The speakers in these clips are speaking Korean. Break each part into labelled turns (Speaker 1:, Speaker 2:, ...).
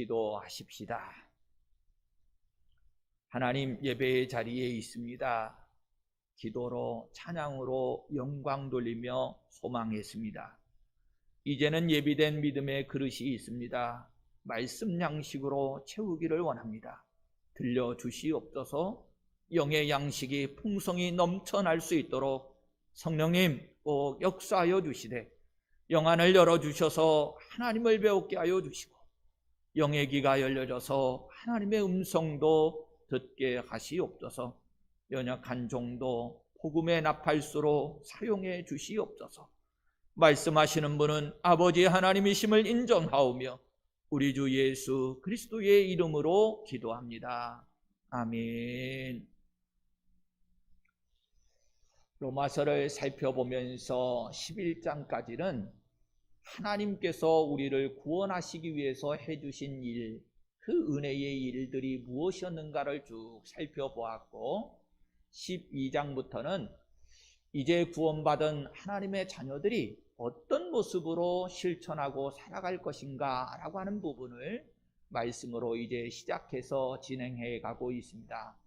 Speaker 1: 기도하십시다. 하나님, 예배의 자리에 있습니다. 기도로 찬양으로 영광 돌리며 소망했습니다. 이제는 예비된 믿음의 그릇이 있습니다. 말씀 양식으로 채우기를 원합니다. 들려주시옵소서. 영의 양식이 풍성히 넘쳐날 수 있도록 성령님 꼭 역사하여 주시되 영안을 열어주셔서 하나님을 배우게 하여 주시고 영의 귀가 열려져서 하나님의 음성도 듣게 하시옵소서. 연약한 종도 복음의 나팔수로 사용해 주시옵소서. 말씀하시는 분은 아버지 하나님이심을 인정하오며 우리 주 예수 그리스도의 이름으로 기도합니다. 아멘. 로마서를 살펴보면서 11장까지는 하나님께서 우리를 구원하시기 위해서 해주신 일, 그 은혜의 일들이 무엇이었는가를 쭉 살펴보았고, 12장부터는 이제 구원받은 하나님의 자녀들이 어떤 모습으로 실천하고 살아갈 것인가 라고 하는 부분을 말씀으로 이제 시작해서 진행해 가고 있습니다.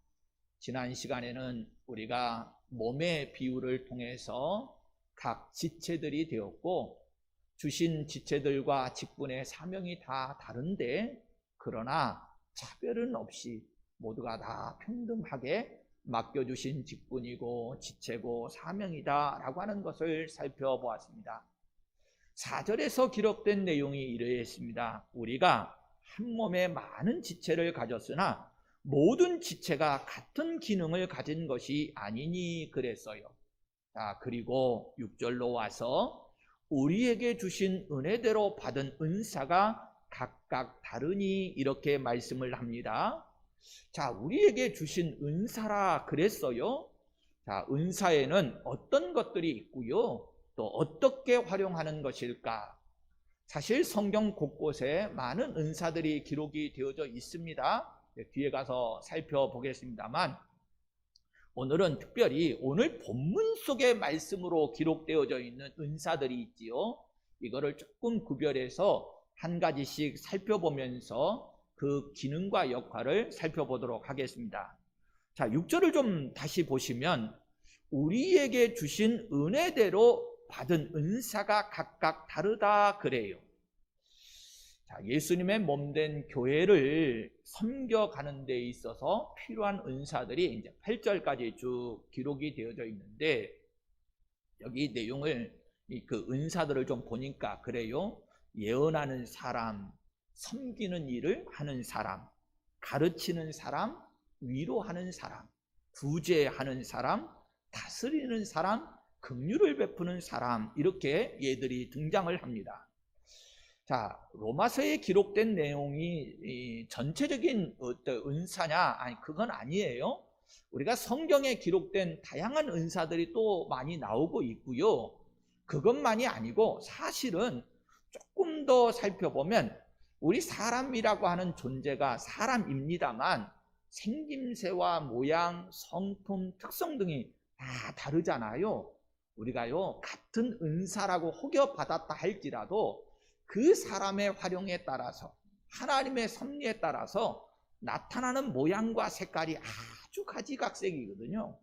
Speaker 1: 지난 시간에는 우리가 몸의 비유를 통해서 각 지체들이 되었고, 주신 지체들과 직분의 사명이 다 다른데 그러나 차별은 없이 모두가 다 평등하게 맡겨주신 직분이고 지체고 사명이다 라고 하는 것을 살펴보았습니다. 4절에서 기록된 내용이 이러했습니다. 우리가 한 몸에 많은 지체를 가졌으나 모든 지체가 같은 기능을 가진 것이 아니니 그랬어요. 그리고 6절로 와서 우리에게 주신 은혜대로 받은 은사가 각각 다르니 이렇게 말씀을 합니다. 우리에게 주신 은사라 그랬어요. 은사에는 어떤 것들이 있고요, 또 어떻게 활용하는 것일까? 사실 성경 곳곳에 많은 은사들이 기록이 되어져 있습니다. 뒤에 가서 살펴보겠습니다만, 오늘은 특별히 오늘 본문 속의 말씀으로 기록되어져 있는 은사들이 있지요. 이거를 조금 구별해서 한 가지씩 살펴보면서 그 기능과 역할을 살펴보도록 하겠습니다. 6절을 좀 다시 보시면 우리에게 주신 은혜대로 받은 은사가 각각 다르다 그래요. 예수님의 몸된 교회를 섬겨가는 데 있어서 필요한 은사들이 이제 8절까지 쭉 기록이 되어져 있는데, 여기 내용을 그 은사들을 좀 보니까 그래요. 예언하는 사람, 섬기는 일을 하는 사람, 가르치는 사람, 위로하는 사람, 구제하는 사람, 다스리는 사람, 긍휼을 베푸는 사람, 이렇게 얘들이 등장을 합니다. 로마서에 기록된 내용이 전체적인 어떤 은사냐? 아니, 그건 아니에요. 우리가 성경에 기록된 다양한 은사들이 또 많이 나오고 있고요. 그것만이 아니고 사실은 조금 더 살펴보면 우리 사람이라고 하는 존재가 사람입니다만 생김새와 모양, 성품, 특성 등이 다 다르잖아요. 우리가요, 같은 은사라고 호겨받았다 할지라도 그 사람의 활용에 따라서, 하나님의 섭리에 따라서 나타나는 모양과 색깔이 아주 가지각색이거든요.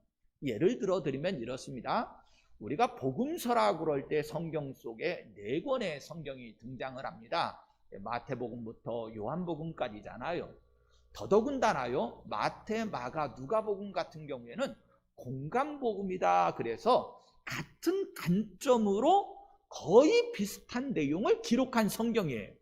Speaker 1: 예를 들어 드리면 이렇습니다. 우리가 복음서라고 그럴 때 성경 속에 4권의 성경이 등장을 합니다. 마태복음부터 요한복음까지잖아요. 더더군다나요, 마태, 마가, 누가복음 같은 경우에는 공간복음이다. 그래서 같은 관점으로 거의 비슷한 내용을 기록한 성경이에요.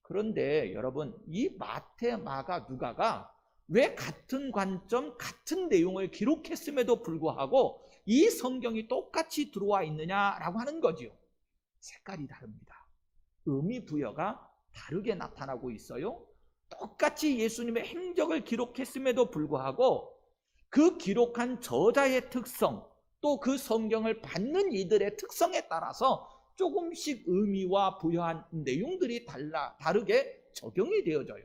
Speaker 1: 그런데 여러분, 이 마태, 마가, 누가가 왜 같은 관점, 같은 내용을 기록했음에도 불구하고 이 성경이 똑같이 들어와 있느냐라고 하는 거죠. 색깔이 다릅니다. 의미 부여가 다르게 나타나고 있어요. 똑같이 예수님의 행적을 기록했음에도 불구하고 그 기록한 저자의 특성, 또 그 성경을 받는 이들의 특성에 따라서 조금씩 의미와 부여한 내용들이 다르게 적용이 되어져요.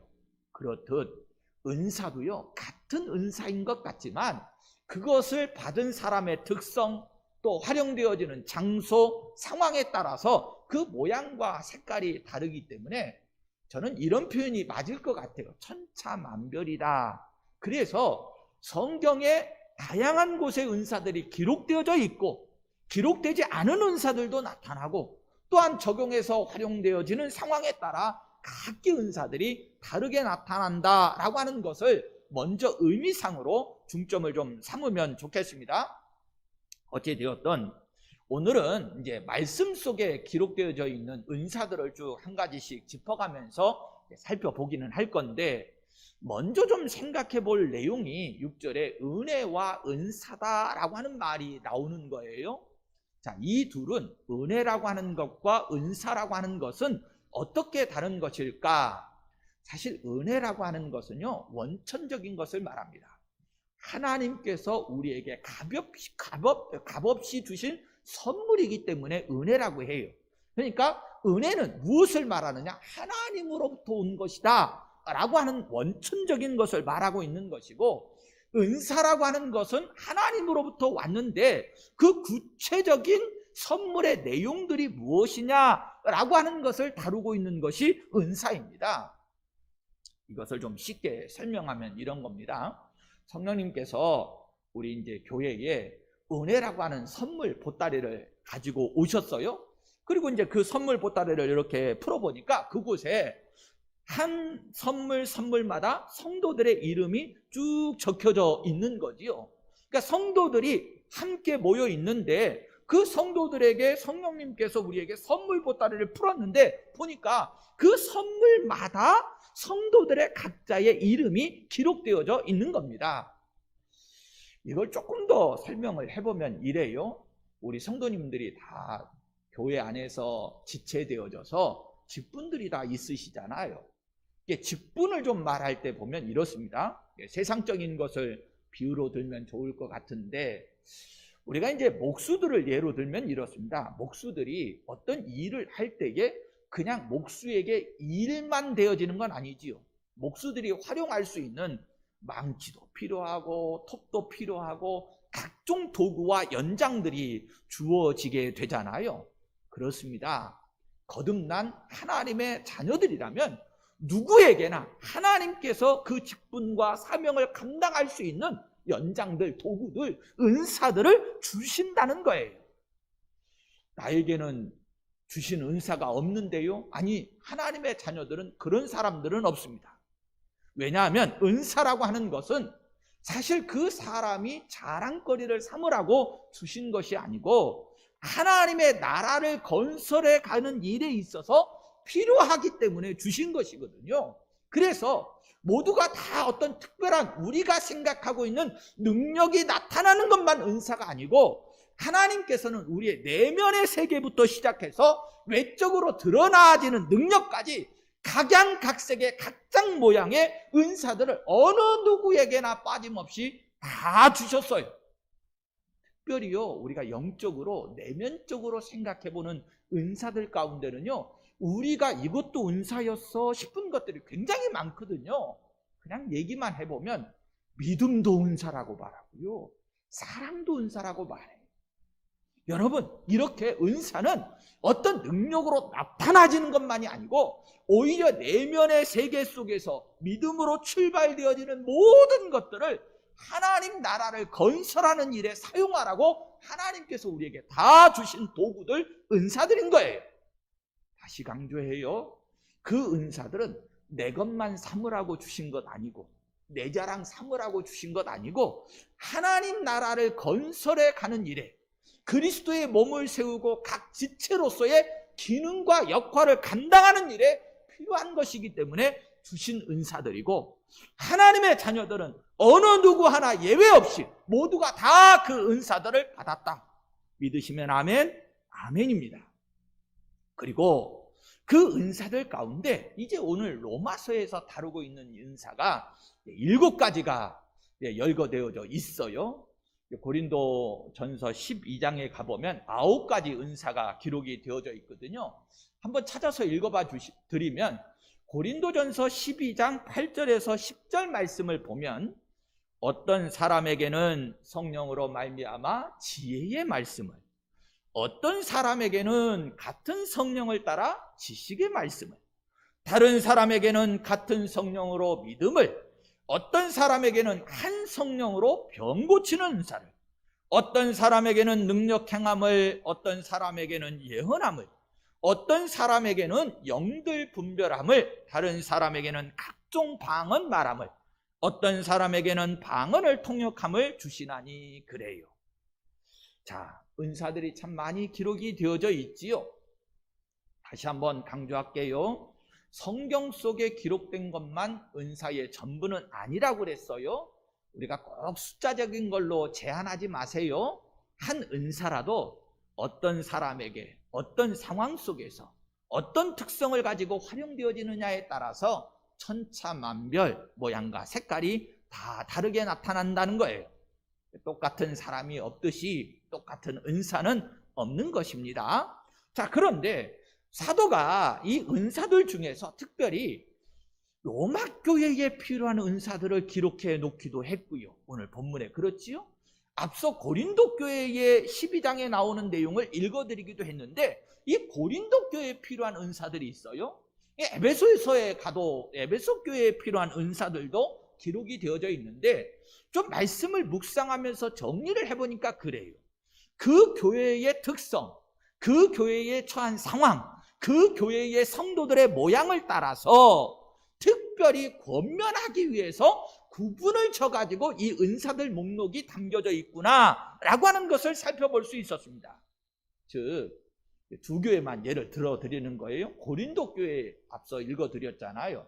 Speaker 1: 그렇듯 은사도요, 같은 은사인 것 같지만 그것을 받은 사람의 특성, 또 활용되어지는 장소, 상황에 따라서 그 모양과 색깔이 다르기 때문에 저는 이런 표현이 맞을 것 같아요. 천차만별이다. 그래서 성경에 다양한 곳의 은사들이 기록되어져 있고 기록되지 않은 은사들도 나타나고 또한 적용해서 활용되어지는 상황에 따라 각기 은사들이 다르게 나타난다라고 하는 것을 먼저 의미상으로 중점을 좀 삼으면 좋겠습니다. 어찌되었든 오늘은 이제 말씀 속에 기록되어져 있는 은사들을 쭉 한 가지씩 짚어가면서 살펴보기는 할 건데, 먼저 좀 생각해 볼 내용이 6절에 은혜와 은사다라고 하는 말이 나오는 거예요. 자, 이 둘은 은혜라고 하는 것과 은사라고 하는 것은 어떻게 다른 것일까? 사실 은혜라고 하는 것은요, 원천적인 것을 말합니다. 하나님께서 우리에게 값없이 주신 선물이기 때문에 은혜라고 해요. 그러니까 은혜는 무엇을 말하느냐? 하나님으로부터 온 것이다 라고 하는 원천적인 것을 말하고 있는 것이고, 은사라고 하는 것은 하나님으로부터 왔는데 그 구체적인 선물의 내용들이 무엇이냐라고 하는 것을 다루고 있는 것이 은사입니다. 이것을 좀 쉽게 설명하면 이런 겁니다. 성령님께서 우리 이제 교회에 은혜라고 하는 선물 보따리를 가지고 오셨어요. 그리고 이제 그 선물 보따리를 이렇게 풀어보니까 그곳에 한 선물마다 성도들의 이름이 쭉 적혀져 있는 거지요. 그러니까 성도들이 함께 모여 있는데 그 성도들에게 성령님께서 우리에게 선물 보따리를 풀었는데 보니까 그 선물마다 성도들의 각자의 이름이 기록되어져 있는 겁니다. 이걸 조금 더 설명을 해보면 이래요. 우리 성도님들이 다 교회 안에서 지체되어져서 직분들이 다 있으시잖아요. 직분을 좀 말할 때 보면 이렇습니다. 세상적인 것을 비유로 들면 좋을 것 같은데, 우리가 이제 목수들을 예로 들면 이렇습니다. 목수들이 어떤 일을 할 때에 그냥 목수에게 일만 되어지는 건 아니지요. 목수들이 활용할 수 있는 망치도 필요하고 톱도 필요하고 각종 도구와 연장들이 주어지게 되잖아요. 그렇습니다. 거듭난 하나님의 자녀들이라면 누구에게나 하나님께서 그 직분과 사명을 감당할 수 있는 연장들, 도구들, 은사들을 주신다는 거예요. 나에게는 주신 은사가 없는데요? 아니, 하나님의 자녀들은 그런 사람들은 없습니다. 왜냐하면 은사라고 하는 것은 사실 그 사람이 자랑거리를 삼으라고 주신 것이 아니고 하나님의 나라를 건설해 가는 일에 있어서 필요하기 때문에 주신 것이거든요. 그래서 모두가 다 어떤 특별한 우리가 생각하고 있는 능력이 나타나는 것만 은사가 아니고, 하나님께서는 우리의 내면의 세계부터 시작해서 외적으로 드러나지는 능력까지 각양각색의 각장 모양의 은사들을 어느 누구에게나 빠짐없이 다 주셨어요. 특별히요, 우리가 영적으로 내면적으로 생각해보는 은사들 가운데는요, 우리가 이것도 은사였어 싶은 것들이 굉장히 많거든요. 그냥 얘기만 해보면 믿음도 은사라고 말하고요, 사랑도 은사라고 말해요. 여러분, 이렇게 은사는 어떤 능력으로 나타나지는 것만이 아니고 오히려 내면의 세계 속에서 믿음으로 출발되어지는 모든 것들을 하나님 나라를 건설하는 일에 사용하라고 하나님께서 우리에게 다 주신 도구들, 은사들인 거예요. 다시 강조해요. 그 은사들은 내 것만 삼으라고 주신 것 아니고 내 자랑 삼으라고 주신 것 아니고 하나님 나라를 건설해 가는 일에 그리스도의 몸을 세우고 각 지체로서의 기능과 역할을 감당하는 일에 필요한 것이기 때문에 주신 은사들이고, 하나님의 자녀들은 어느 누구 하나 예외 없이 모두가 다 그 은사들을 받았다. 믿으시면 아멘, 아멘입니다. 그리고 그 은사들 가운데 이제 오늘 로마서에서 다루고 있는 은사가 7가지가 열거되어져 있어요. 고린도 전서 12장에 가보면 9가지 은사가 기록이 되어져 있거든요. 한번 찾아서 읽어봐 드리면, 고린도전서 12장 8절에서 10절 말씀을 보면 어떤 사람에게는 성령으로 말미암아 지혜의 말씀을, 어떤 사람에게는 같은 성령을 따라 지식의 말씀을, 다른 사람에게는 같은 성령으로 믿음을, 어떤 사람에게는 한 성령으로 병 고치는 은사를, 어떤 사람에게는 능력 행함을, 어떤 사람에게는 예언함을, 어떤 사람에게는 영들 분별함을, 다른 사람에게는 각종 방언 말함을, 어떤 사람에게는 방언을 통역함을 주시나니 그래요. 자, 은사들이 참 많이 기록이 되어져 있지요. 다시 한번 강조할게요. 성경 속에 기록된 것만 은사의 전부는 아니라고 그랬어요. 우리가 꼭 숫자적인 걸로 제한하지 마세요. 한 은사라도 어떤 사람에게 어떤 상황 속에서 어떤 특성을 가지고 활용되어지느냐에 따라서 천차만별 모양과 색깔이 다 다르게 나타난다는 거예요. 똑같은 사람이 없듯이 똑같은 은사는 없는 것입니다. 자, 그런데 사도가 이 은사들 중에서 특별히 로마 교회에 필요한 은사들을 기록해 놓기도 했고요. 오늘 본문에 그렇지요? 앞서 고린도 교회의 12장에 나오는 내용을 읽어드리기도 했는데 이 고린도 교회에 필요한 은사들이 있어요. 에베소서에 가도 에베소 교회에 필요한 은사들도 기록이 되어져 있는데 좀 말씀을 묵상하면서 정리를 해보니까 그래요. 그 교회의 특성, 그 교회에 처한 상황, 그 교회의 성도들의 모양을 따라서 특별히 권면하기 위해서 구분을 쳐가지고 이 은사들 목록이 담겨져 있구나 라고 하는 것을 살펴볼 수 있었습니다. 즉, 두 교회만 예를 들어 드리는 거예요. 고린도 교회 앞서 읽어드렸잖아요.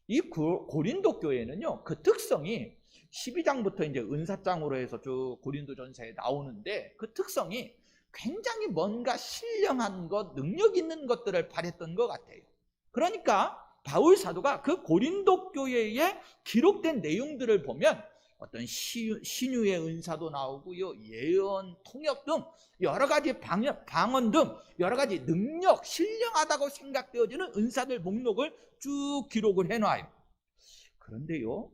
Speaker 1: 이 고린도 교회는요, 그 특성이 12장부터 이제 은사장으로 해서 쭉 고린도전서에 나오는데 그 특성이 굉장히 뭔가 신령한 것, 능력 있는 것들을 발했던 것 같아요. 그러니까 바울 사도가 그 고린도 교회에 기록된 내용들을 보면 어떤 신유의 은사도 나오고요, 예언, 통역 등 여러 가지 방언 등 여러 가지 능력, 신령하다고 생각되어지는 은사들 목록을 쭉 기록을 해놔요. 그런데요,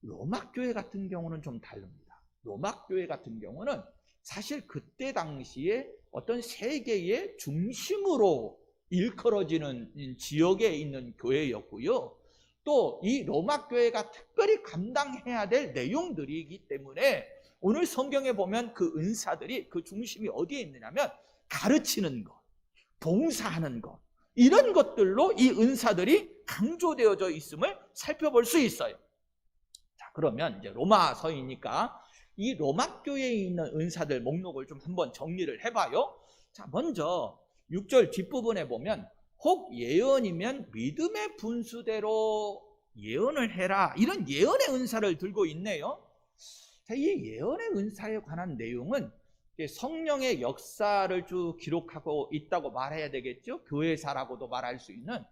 Speaker 1: 로마 교회 같은 경우는 좀 다릅니다. 로마 교회 같은 경우는 사실 그때 당시에 어떤 세계의 중심으로 일컬어지는 지역에 있는 교회였고요. 또 이 로마 교회가 특별히 감당해야 될 내용들이기 때문에 오늘 성경에 보면 그 은사들이 그 중심이 어디에 있느냐면 가르치는 것, 봉사하는 것, 이런 것들로 이 은사들이 강조되어져 있음을 살펴볼 수 있어요. 자, 그러면 이제 로마서이니까 이 로마 교회에 있는 은사들 목록을 좀 한번 정리를 해봐요. 자, 먼저 6절 뒷부분에 보면 혹 예언이면 믿음의 분수대로 예언을 해라, 이런 예언의 은사를 들고 있네요. 자, 이 예언의 은사에 관한 내용은 성령의 역사를 쭉 기록하고 있다고 말해야 되겠죠. 교회사라고도 말할 수 있는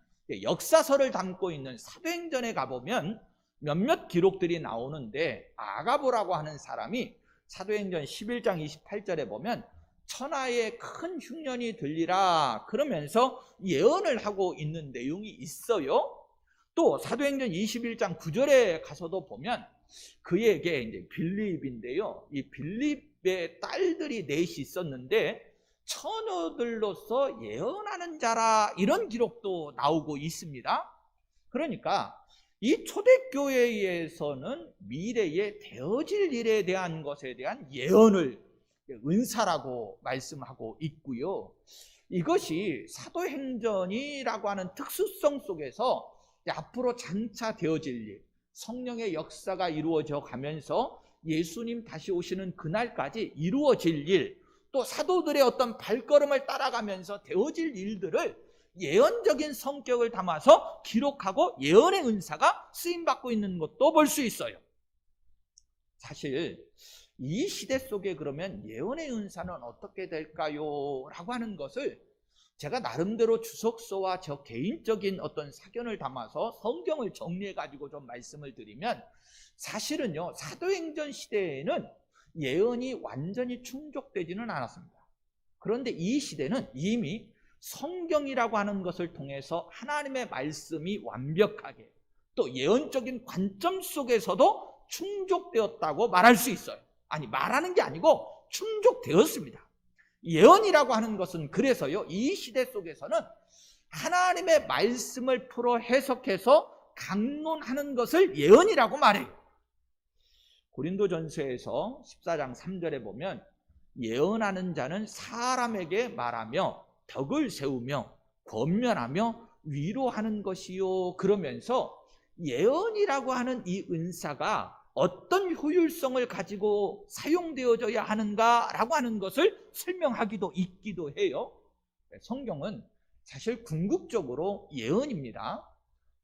Speaker 1: 역사서를 담고 있는 사도행전에 가보면 몇몇 기록들이 나오는데 아가보라고 하는 사람이 사도행전 11장 28절에 보면 천하에 큰 흉년이 들리라 그러면서 예언을 하고 있는 내용이 있어요. 또 사도행전 21장 9절에 가서도 보면 그에게 이제 빌립인데요, 이 빌립의 딸들이 넷이 있었는데 처녀들로서 예언하는 자라, 이런 기록도 나오고 있습니다. 그러니까 이 초대교회에서는 미래에 되어질 일에 대한 것에 대한 예언을 은사라고 말씀하고 있고요. 이것이 사도행전이라고 하는 특수성 속에서 앞으로 장차 되어질 일, 성령의 역사가 이루어져 가면서 예수님 다시 오시는 그날까지 이루어질 일, 또 사도들의 어떤 발걸음을 따라가면서 되어질 일들을 예언적인 성격을 담아서 기록하고 예언의 은사가 쓰임받고 있는 것도 볼 수 있어요. 사실 이 시대 속에 그러면 예언의 은사는 어떻게 될까요? 라고 하는 것을 제가 나름대로 주석서와 저 개인적인 어떤 사견을 담아서 성경을 정리해 가지고 좀 말씀을 드리면, 사실은요, 사도행전 시대에는 예언이 완전히 충족되지는 않았습니다. 그런데 이 시대는 이미 성경이라고 하는 것을 통해서 하나님의 말씀이 완벽하게 또 예언적인 관점 속에서도 충족되었다고 말할 수 있어요. 아니, 말하는 게 아니고 충족되었습니다. 예언이라고 하는 것은 그래서요, 이 시대 속에서는 하나님의 말씀을 풀어 해석해서 강론하는 것을 예언이라고 말해요. 고린도전서에서 14장 3절에 보면 예언하는 자는 사람에게 말하며 덕을 세우며 권면하며 위로하는 것이요, 그러면서 예언이라고 하는 이 은사가 어떤 효율성을 가지고 사용되어져야 하는가라고 하는 것을 설명하기도 있기도 해요. 성경은 사실 궁극적으로 예언입니다.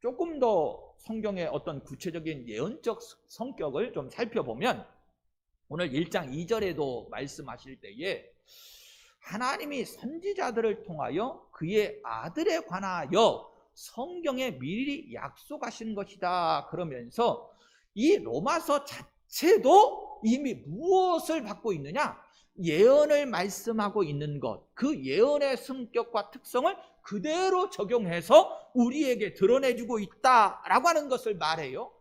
Speaker 1: 조금 더 성경의 어떤 구체적인 예언적 성격을 좀 살펴보면 오늘 1장 2절에도 말씀하실 때에 하나님이 선지자들을 통하여 그의 아들에 관하여 성경에 미리 약속하신 것이다 그러면서 이 로마서 자체도 이미 무엇을 받고 있느냐? 예언을 말씀하고 있는 것, 그 예언의 성격과 특성을 그대로 적용해서 우리에게 드러내주고 있다라고 하는 것을 말해요.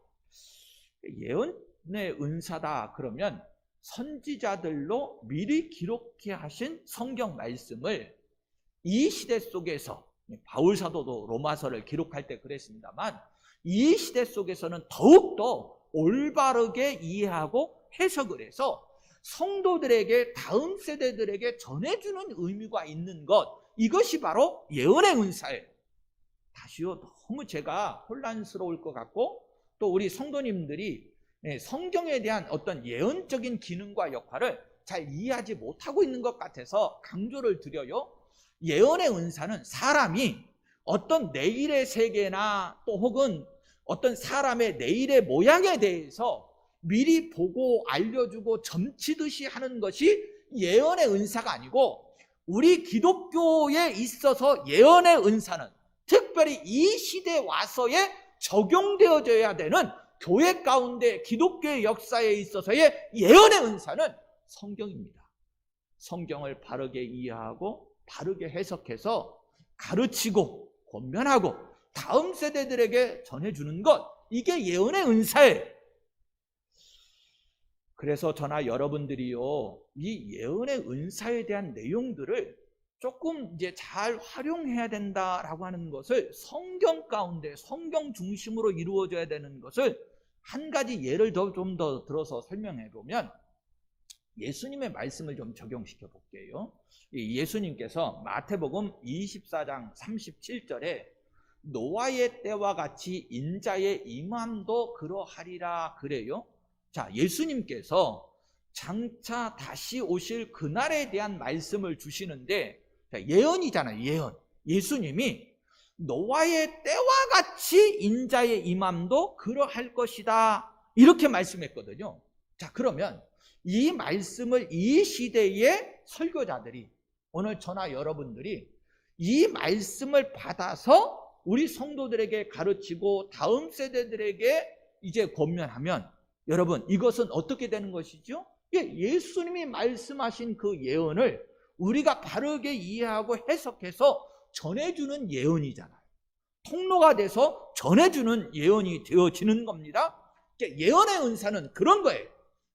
Speaker 1: 예언의 은사다 그러면 선지자들로 미리 기록해 하신 성경 말씀을 이 시대 속에서, 바울 사도도 로마서를 기록할 때 그랬습니다만, 이 시대 속에서는 더욱더 올바르게 이해하고 해석을 해서 성도들에게, 다음 세대들에게 전해주는 의미가 있는 것, 이것이 바로 예언의 은사예요. 다시요, 너무 제가 혼란스러울 것 같고 또 우리 성도님들이 성경에 대한 어떤 예언적인 기능과 역할을 잘 이해하지 못하고 있는 것 같아서 강조를 드려요. 예언의 은사는 사람이 어떤 내일의 세계나 또 혹은 어떤 사람의 내일의 모양에 대해서 미리 보고 알려주고 점치듯이 하는 것이 예언의 은사가 아니고, 우리 기독교에 있어서 예언의 은사는 특별히 이 시대에 와서에 적용되어져야 되는 교회 가운데 기독교의 역사에 있어서의 예언의 은사는 성경입니다. 성경을 바르게 이해하고 바르게 해석해서 가르치고 권면하고 다음 세대들에게 전해주는 것, 이게 예언의 은사예요. 그래서 저나 여러분들이요, 이 예언의 은사에 대한 내용들을 조금 이제 잘 활용해야 된다라고 하는 것을, 성경 가운데 성경 중심으로 이루어져야 되는 것을 한 가지 예를 좀 더 들어서 설명해 보면, 예수님의 말씀을 좀 적용시켜 볼게요. 예수님께서 마태복음 24장 37절에 노아의 때와 같이 인자의 임함도 그러하리라 그래요. 자, 예수님께서 장차 다시 오실 그날에 대한 말씀을 주시는데, 예언이잖아요, 예언. 예수님이 노아의 때와 같이 인자의 임함도 그러할 것이다, 이렇게 말씀했거든요. 자, 그러면 이 말씀을 이 시대의 설교자들이, 오늘 저나 여러분들이 이 말씀을 받아서 우리 성도들에게 가르치고 다음 세대들에게 이제 권면하면, 여러분, 이것은 어떻게 되는 것이죠? 예수님이 말씀하신 그 예언을 우리가 바르게 이해하고 해석해서 전해주는 예언이잖아요. 통로가 돼서 전해주는 예언이 되어지는 겁니다. 예언의 은사는 그런 거예요.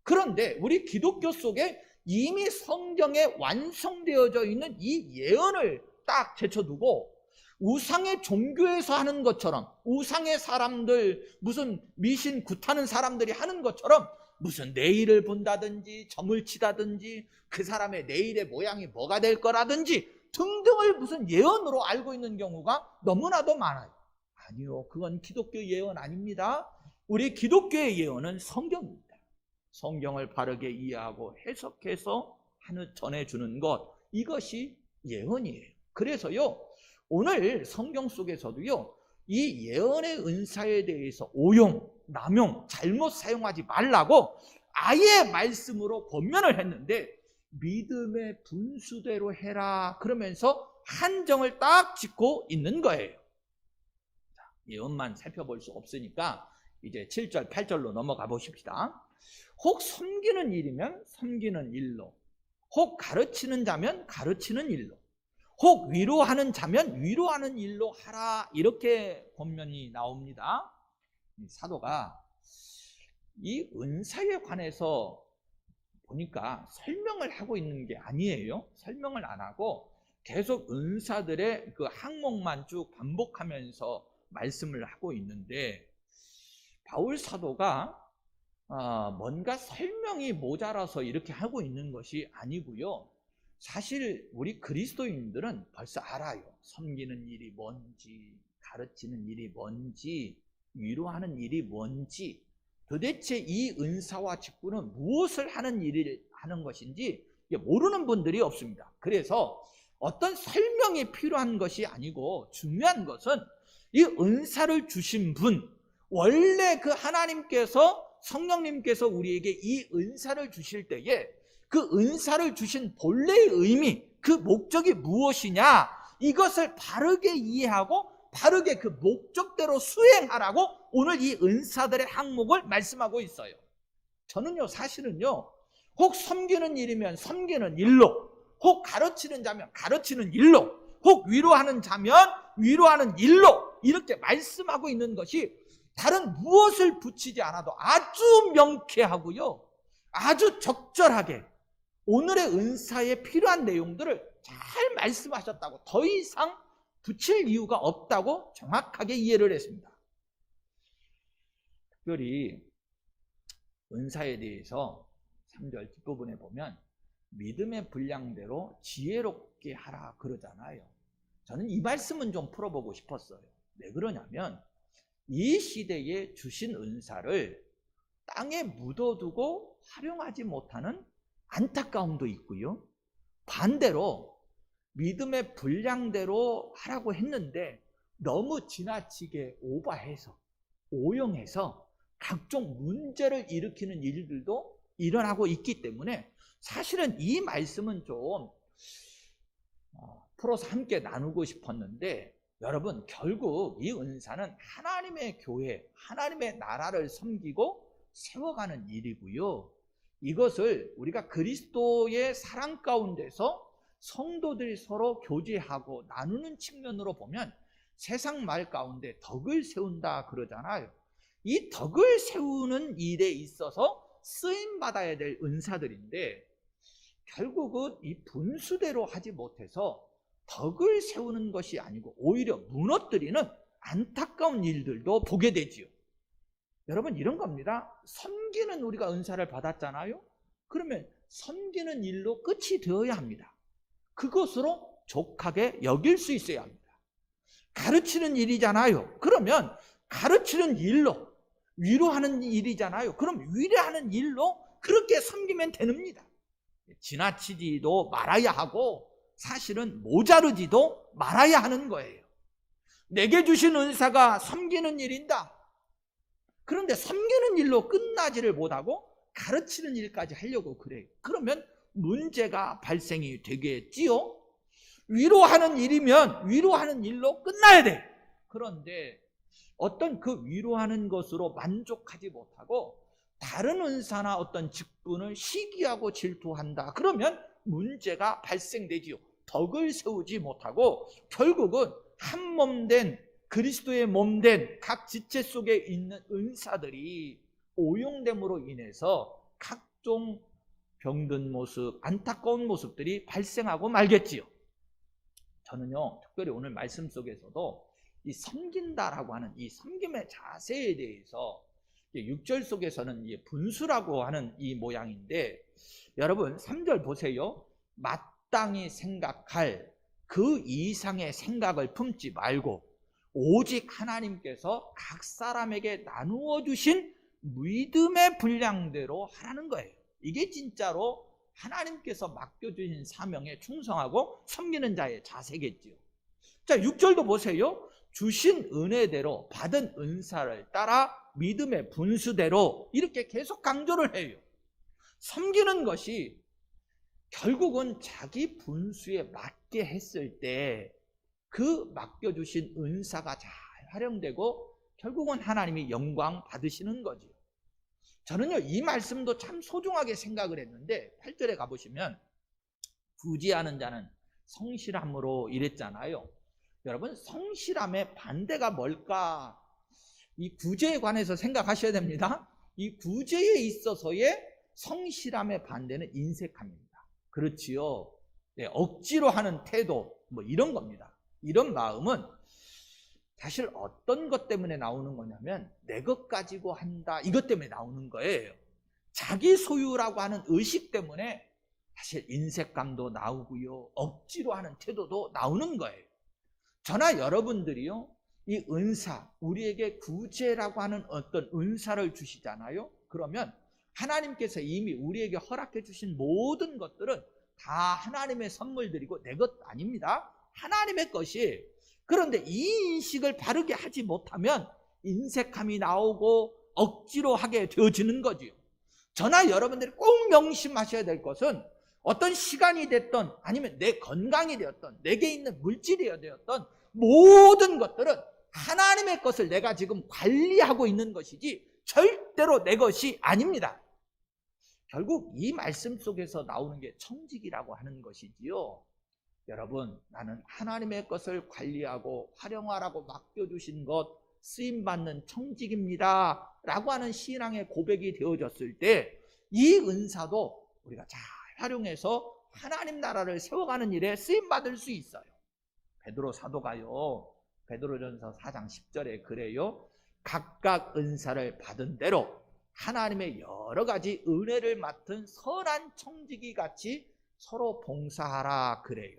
Speaker 1: 그런데 우리 기독교 속에 이미 성경에 완성되어져 있는 이 예언을 딱 제쳐두고 우상의 종교에서 하는 것처럼, 우상의 사람들, 무슨 미신 굿하는 사람들이 하는 것처럼 무슨 내일을 본다든지 점을 치다든지 그 사람의 내일의 모양이 뭐가 될 거라든지 등등을 무슨 예언으로 알고 있는 경우가 너무나도 많아요. 아니요, 그건 기독교 예언 아닙니다. 우리 기독교의 예언은 성경입니다. 성경을 바르게 이해하고 해석해서 전해주는 것, 이것이 예언이에요. 그래서요, 오늘 성경 속에서도요, 이 예언의 은사에 대해서 오용, 남용, 잘못 사용하지 말라고 아예 말씀으로 권면을 했는데, 믿음의 분수대로 해라 그러면서 한정을 딱 짓고 있는 거예요. 자, 예언만 살펴볼 수 없으니까 이제 7절, 8절로 넘어가 보십시다. 혹 섬기는 일이면 섬기는 일로, 혹 가르치는 자면 가르치는 일로, 혹 위로하는 자면 위로하는 일로 하라, 이렇게 권면이 나옵니다. 사도가 이 은사에 관해서 보니까 설명을 하고 있는 게 아니에요. 설명을 안 하고 계속 은사들의 그 항목만 쭉 반복하면서 말씀을 하고 있는데, 바울 사도가 뭔가 설명이 모자라서 이렇게 하고 있는 것이 아니고요. 사실 우리 그리스도인들은 벌써 알아요. 섬기는 일이 뭔지, 가르치는 일이 뭔지, 위로하는 일이 뭔지, 도대체 이 은사와 직분은 무엇을 하는 일을 하는 것인지 모르는 분들이 없습니다. 그래서 어떤 설명이 필요한 것이 아니고, 중요한 것은 이 은사를 주신 분, 원래 그 하나님께서, 성령님께서 우리에게 이 은사를 주실 때에 그 은사를 주신 본래의 의미, 그 목적이 무엇이냐, 이것을 바르게 이해하고 바르게 그 목적대로 수행하라고 오늘 이 은사들의 항목을 말씀하고 있어요. 저는요, 사실은요, 혹 섬기는 일이면 섬기는 일로, 혹 가르치는 자면 가르치는 일로, 혹 위로하는 자면 위로하는 일로 이렇게 말씀하고 있는 것이 다른 무엇을 붙이지 않아도 아주 명쾌하고요, 아주 적절하게 오늘의 은사에 필요한 내용들을 잘 말씀하셨다고, 더 이상 붙일 이유가 없다고 정확하게 이해를 했습니다. 특별히 은사에 대해서 3절 뒷부분에 보면 믿음의 분량대로 지혜롭게 하라 그러잖아요. 저는 이 말씀은 좀 풀어보고 싶었어요. 왜 그러냐면, 이 시대에 주신 은사를 땅에 묻어두고 활용하지 못하는 안타까움도 있고요, 반대로 믿음의 분량대로 하라고 했는데 너무 지나치게 오버해서, 오용해서 각종 문제를 일으키는 일들도 일어나고 있기 때문에, 사실은 이 말씀은 좀 풀어서 함께 나누고 싶었는데, 여러분, 결국 이 은사는 하나님의 교회, 하나님의 나라를 섬기고 세워가는 일이고요, 이것을 우리가 그리스도의 사랑 가운데서 성도들이 서로 교제하고 나누는 측면으로 보면 세상 말 가운데 덕을 세운다 그러잖아요. 이 덕을 세우는 일에 있어서 쓰임받아야 될 은사들인데, 결국은 이 분수대로 하지 못해서 덕을 세우는 것이 아니고 오히려 무너뜨리는 안타까운 일들도 보게 되지요. 여러분, 이런 겁니다. 섬기는 우리가 은사를 받았잖아요. 그러면 섬기는 일로 끝이 되어야 합니다. 그것으로 족하게 여길 수 있어야 합니다. 가르치는 일이잖아요. 그러면 가르치는 일로, 위로하는 일이잖아요. 그럼 위로하는 일로 그렇게 섬기면 됩니다. 지나치지도 말아야 하고, 사실은 모자르지도 말아야 하는 거예요. 내게 주신 은사가 섬기는 일인다. 그런데 섬기는 일로 끝나지를 못하고 가르치는 일까지 하려고 그래요. 그러면 문제가 발생이 되겠지요. 위로하는 일이면 위로하는 일로 끝나야 돼. 그런데 어떤 그 위로하는 것으로 만족하지 못하고 다른 은사나 어떤 직분을 시기하고 질투한다. 그러면 문제가 발생되지요. 덕을 세우지 못하고 결국은 한 몸된, 그리스도의 몸된 각 지체 속에 있는 은사들이 오용됨으로 인해서 각종 병든 모습, 안타까운 모습들이 발생하고 말겠지요. 저는요, 특별히 오늘 말씀 속에서도 이 섬긴다라고 하는 이 섬김의 자세에 대해서 6절 속에서는 분수라고 하는 이 모양인데, 여러분 3절 보세요. 마땅히 생각할 그 이상의 생각을 품지 말고 오직 하나님께서 각 사람에게 나누어 주신 믿음의 분량대로 하라는 거예요. 이게 진짜로 하나님께서 맡겨주신 사명에 충성하고 섬기는 자의 자세겠지요. 자, 6절도 보세요. 주신 은혜대로 받은 은사를 따라 믿음의 분수대로, 이렇게 계속 강조를 해요. 섬기는 것이 결국은 자기 분수에 맞게 했을 때 그 맡겨주신 은사가 잘 활용되고 결국은 하나님이 영광 받으시는 거죠. 저는요, 이 말씀도 참 소중하게 생각을 했는데 8절에 가보시면 구제하는 자는 성실함으로 이랬잖아요. 여러분, 성실함의 반대가 뭘까? 이 구제에 관해서 생각하셔야 됩니다. 이 구제에 있어서의 성실함의 반대는 인색함입니다. 그렇지요. 네, 억지로 하는 태도, 뭐 이런 겁니다. 이런 마음은 사실 어떤 것 때문에 나오는 거냐면 내 것 가지고 한다 이것 때문에 나오는 거예요. 자기 소유라고 하는 의식 때문에 사실 인색감도 나오고요, 억지로 하는 태도도 나오는 거예요. 저나 여러분들이요, 이 은사, 우리에게 구제라고 하는 어떤 은사를 주시잖아요. 그러면 하나님께서 이미 우리에게 허락해 주신 모든 것들은 다 하나님의 선물들이고 내 것 아닙니다. 하나님의 것이. 그런데 이 인식을 바르게 하지 못하면 인색함이 나오고 억지로 하게 되어지는 거지요. 저나 여러분들이 꼭 명심하셔야 될 것은 어떤 시간이 됐던 아니면 내 건강이 되었던 내게 있는 물질이 되었던 모든 것들은 하나님의 것을 내가 지금 관리하고 있는 것이지 절대로 내 것이 아닙니다. 결국 이 말씀 속에서 나오는 게 청직이라고 하는 것이지요. 여러분, 나는 하나님의 것을 관리하고 활용하라고 맡겨주신 것, 쓰임받는 청직입니다 라고 하는 신앙의 고백이 되어졌을 때 이 은사도 우리가 잘 활용해서 하나님 나라를 세워가는 일에 쓰임받을 수 있어요. 베드로 사도가요, 베드로전서 4장 10절에 그래요. 각각 은사를 받은 대로 하나님의 여러 가지 은혜를 맡은 선한 청지기 같이 서로 봉사하라 그래요.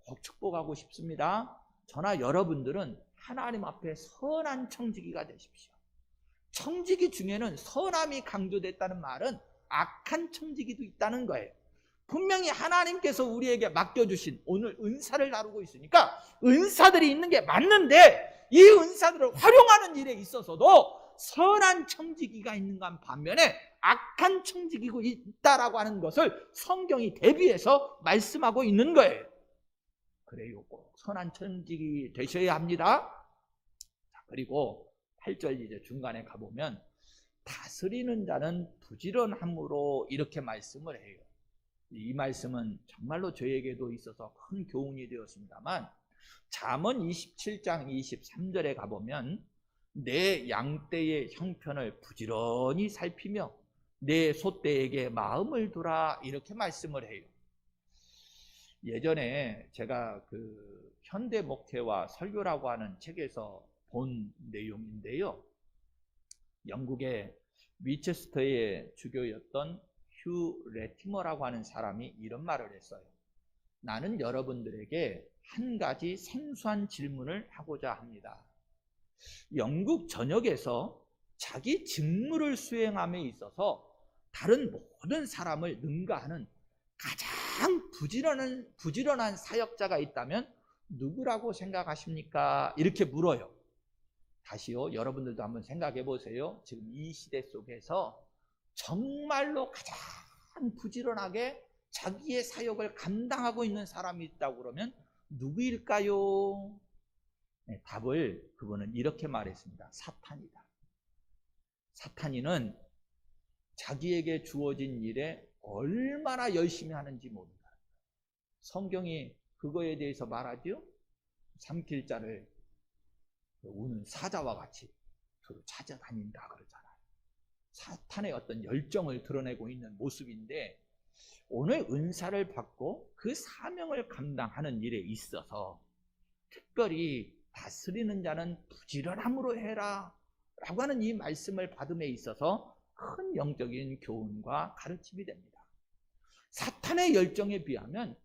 Speaker 1: 꼭 축복하고 싶습니다. 저나 여러분들은 하나님 앞에 선한 청지기가 되십시오. 청지기 중에는 선함이 강조됐다는 말은 악한 청지기도 있다는 거예요. 분명히 하나님께서 우리에게 맡겨주신 오늘 은사를 다루고 있으니까 은사들이 있는 게 맞는데 이 은사들을 활용하는 일에 있어서도 선한 청지기가 있는가 반면에 악한 청지기가 있다라고 하는 것을 성경이 대비해서 말씀하고 있는 거예요. 그래요, 꼭 선한 청지기 되셔야 합니다. 자, 그리고 8절 이제 중간에 가보면 다스리는 자는 부지런함으로 이렇게 말씀을 해요. 이 말씀은 정말로 저에게도 있어서 큰 교훈이 되었습니다만 잠언 27장 23절에 가보면 내 양떼의 형편을 부지런히 살피며 내 소떼에게 마음을 두라 이렇게 말씀을 해요. 예전에 제가 그 현대 목회와 설교라고 하는 책에서 본 내용인데요. 영국의 위체스터의 주교였던 휴 레티머라고 하는 사람이 이런 말을 했어요. 나는 여러분들에게 한 가지 생소한 질문을 하고자 합니다. 영국 전역에서 자기 직무를 수행함에 있어서 다른 모든 사람을 능가하는 가장 부지런한 사역자가 있다면 누구라고 생각하십니까? 이렇게 물어요. 다시요, 여러분들도 한번 생각해 보세요. 지금 이 시대 속에서 정말로 가장 부지런하게 자기의 사역을 감당하고 있는 사람이 있다고 그러면 누구일까요? 네, 답을 그분은 이렇게 말했습니다. 사탄이다. 사탄이는 자기에게 주어진 일에 얼마나 열심히 하는지 모른다. 성경이 그거에 대해서 말하죠. 삼킬 자를 우는 사자와 같이 찾아다닌다 그러잖아요. 사탄의 어떤 열정을 드러내고 있는 모습인데 오늘 은사를 받고 그 사명을 감당하는 일에 있어서 특별히 다스리는 자는 부지런함으로 해라 라고 하는 이 말씀을 받음에 있어서 큰 영적인 교훈과 가르침이 됩니다. 사탄의 열정에 비하면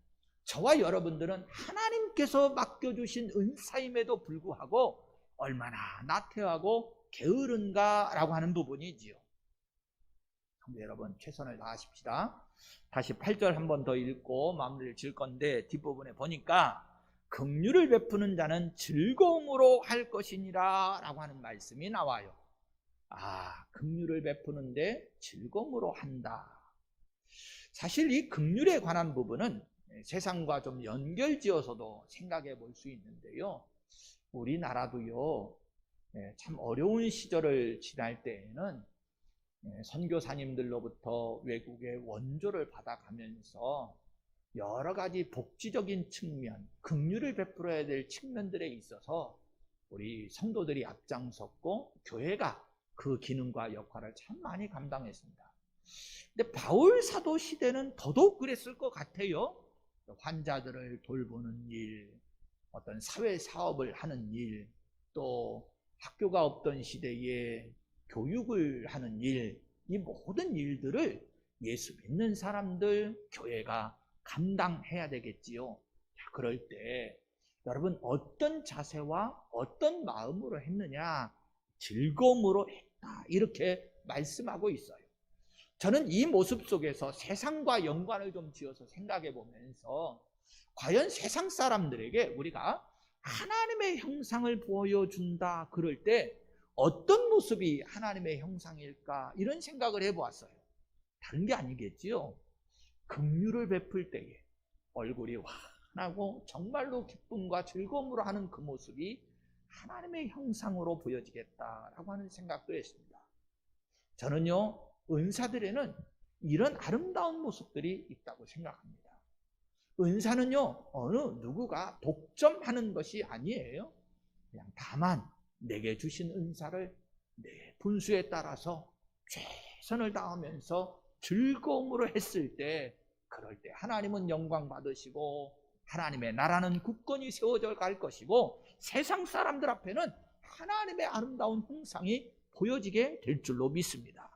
Speaker 1: 저와 여러분들은 하나님께서 맡겨주신 은사임에도 불구하고 얼마나 나태하고 게으른가 라고 하는 부분이지요. 여러분 최선을 다하십시다. 다시 8절 한 번 더 읽고 마무리를 질 건데 뒷부분에 보니까 긍휼을 베푸는 자는 즐거움으로 할 것이니라 라고 하는 말씀이 나와요. 긍휼을 베푸는데 즐거움으로 한다. 사실 이 긍휼에 관한 부분은 세상과 좀 연결지어서도 생각해 볼 수 있는데요. 우리나라도요, 참 어려운 시절을 지날 때에는 선교사님들로부터 외국의 원조를 받아가면서 여러 가지 복지적인 측면, 긍휼을 베풀어야 될 측면들에 있어서 우리 성도들이 앞장섰고 교회가 그 기능과 역할을 참 많이 감당했습니다. 근데 바울 사도 시대는 더더욱 그랬을 것 같아요. 환자들을 돌보는 일, 어떤 사회 사업을 하는 일, 또 학교가 없던 시대에 교육을 하는 일, 이 모든 일들을 예수 믿는 사람들, 교회가 감당해야 되겠지요. 자, 그럴 때 여러분 어떤 자세와 어떤 마음으로 했느냐? 즐거움으로 했다, 이렇게 말씀하고 있어요. 저는 이 모습 속에서 세상과 연관을 좀 지어서 생각해 보면서 과연 세상 사람들에게 우리가 하나님의 형상을 보여준다 그럴 때 어떤 모습이 하나님의 형상일까, 이런 생각을 해보았어요. 다른 게 아니겠지요. 긍휼을 베풀 때에 얼굴이 환하고 정말로 기쁨과 즐거움으로 하는 그 모습이 하나님의 형상으로 보여지겠다라고 하는 생각도 했습니다. 저는요, 은사들에는 이런 아름다운 모습들이 있다고 생각합니다. 은사는요, 어느 누구가 독점하는 것이 아니에요. 그냥 다만 내게 주신 은사를 내 분수에 따라서 최선을 다하면서 즐거움으로 했을 때, 그럴 때 하나님은 영광 받으시고 하나님의 나라는 굳건히 세워져 갈 것이고 세상 사람들 앞에는 하나님의 아름다운 형상이 보여지게 될 줄로 믿습니다.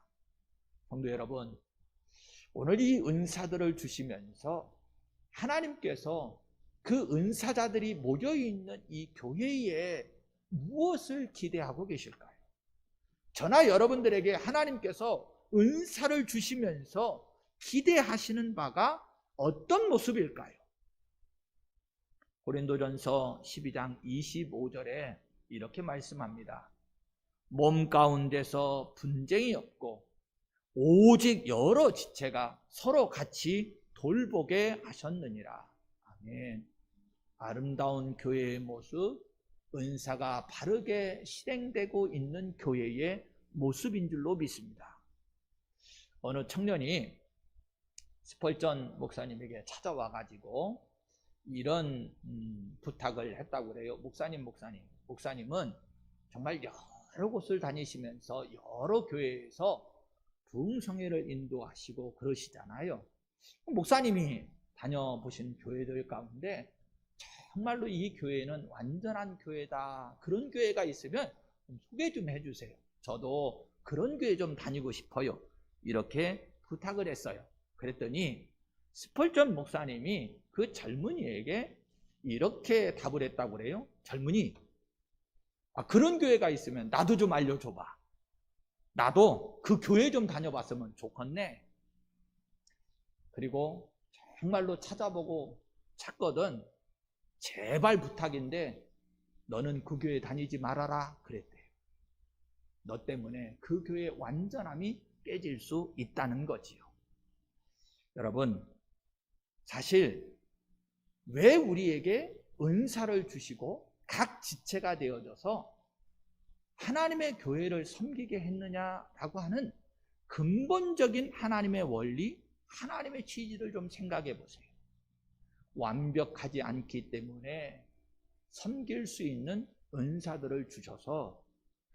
Speaker 1: 성도 여러분, 오늘 이 은사들을 주시면서 하나님께서 그 은사자들이 모여있는 이 교회에 무엇을 기대하고 계실까요? 저나 여러분들에게 하나님께서 은사를 주시면서 기대하시는 바가 어떤 모습일까요? 고린도전서 12장 25절에 이렇게 말씀합니다. 몸 가운데서 분쟁이 없고 오직 여러 지체가 서로 같이 돌보게 하셨느니라. 아멘. 아름다운 교회의 모습, 은사가 바르게 실행되고 있는 교회의 모습인 줄로 믿습니다. 어느 청년이 스펄전 목사님에게 찾아와 가지고 이런 부탁을 했다고 그래요. 목사님은 정말 여러 곳을 다니시면서 여러 교회에서 부흥성회를 인도하시고 그러시잖아요. 목사님이 다녀보신 교회들 가운데 정말로 이 교회는 완전한 교회다, 그런 교회가 있으면 좀 소개 좀 해주세요. 저도 그런 교회 좀 다니고 싶어요. 이렇게 부탁을 했어요. 그랬더니 스펄전 목사님이 그 젊은이에게 이렇게 답을 했다고 그래요. 젊은이, 그런 교회가 있으면 나도 좀 알려줘봐. 나도 그 교회 좀 다녀봤으면 좋겠네. 그리고 정말로 찾아보고 찾거든. 제발 부탁인데 너는 그 교회 다니지 말아라 그랬대요. 너 때문에 그 교회의 완전함이 깨질 수 있다는 거지요. 여러분, 사실 왜 우리에게 은사를 주시고 각 지체가 되어져서 하나님의 교회를 섬기게 했느냐라고 하는 근본적인 하나님의 원리, 하나님의 취지를 좀 생각해 보세요. 완벽하지 않기 때문에 섬길 수 있는 은사들을 주셔서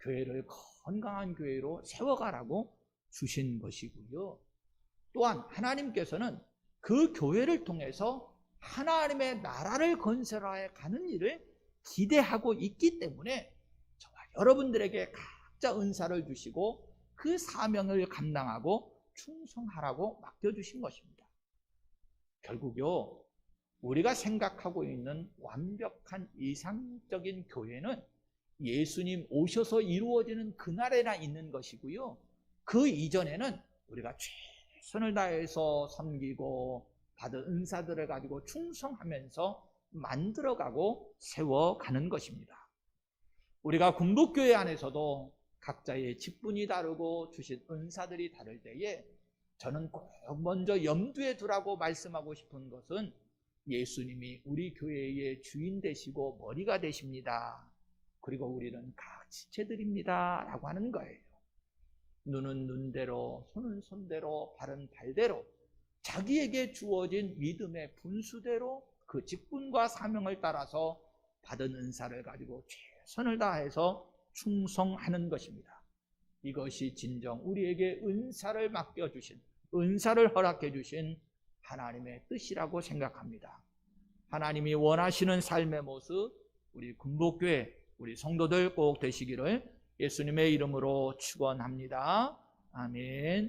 Speaker 1: 교회를 건강한 교회로 세워가라고 주신 것이고요. 또한 하나님께서는 그 교회를 통해서 하나님의 나라를 건설해 가는 일을 기대하고 있기 때문에 저와 여러분들에게 각자 은사를 주시고 그 사명을 감당하고 충성하라고 맡겨주신 것입니다. 결국요, 우리가 생각하고 있는 완벽한 이상적인 교회는 예수님 오셔서 이루어지는 그날에나 있는 것이고요, 그 이전에는 우리가 최선을 다해서 섬기고 받은 은사들을 가지고 충성하면서 만들어가고 세워가는 것입니다. 우리가 군복교회 안에서도 각자의 직분이 다르고 주신 은사들이 다를 때에 저는 꼭 먼저 염두에 두라고 말씀하고 싶은 것은 예수님이 우리 교회의 주인 되시고 머리가 되십니다. 그리고 우리는 각 지체들입니다 라고 하는 거예요. 눈은 눈대로, 손은 손대로, 발은 발대로 자기에게 주어진 믿음의 분수대로 그 직분과 사명을 따라서 받은 은사를 가지고 최선을 다해서 충성하는 것입니다. 이것이 진정 우리에게 은사를 맡겨주신, 은사를 허락해 주신 하나님의 뜻이라고 생각합니다. 하나님이 원하시는 삶의 모습 우리 군복교회 우리 성도들 꼭 되시기를 예수님의 이름으로 축원합니다. 아멘.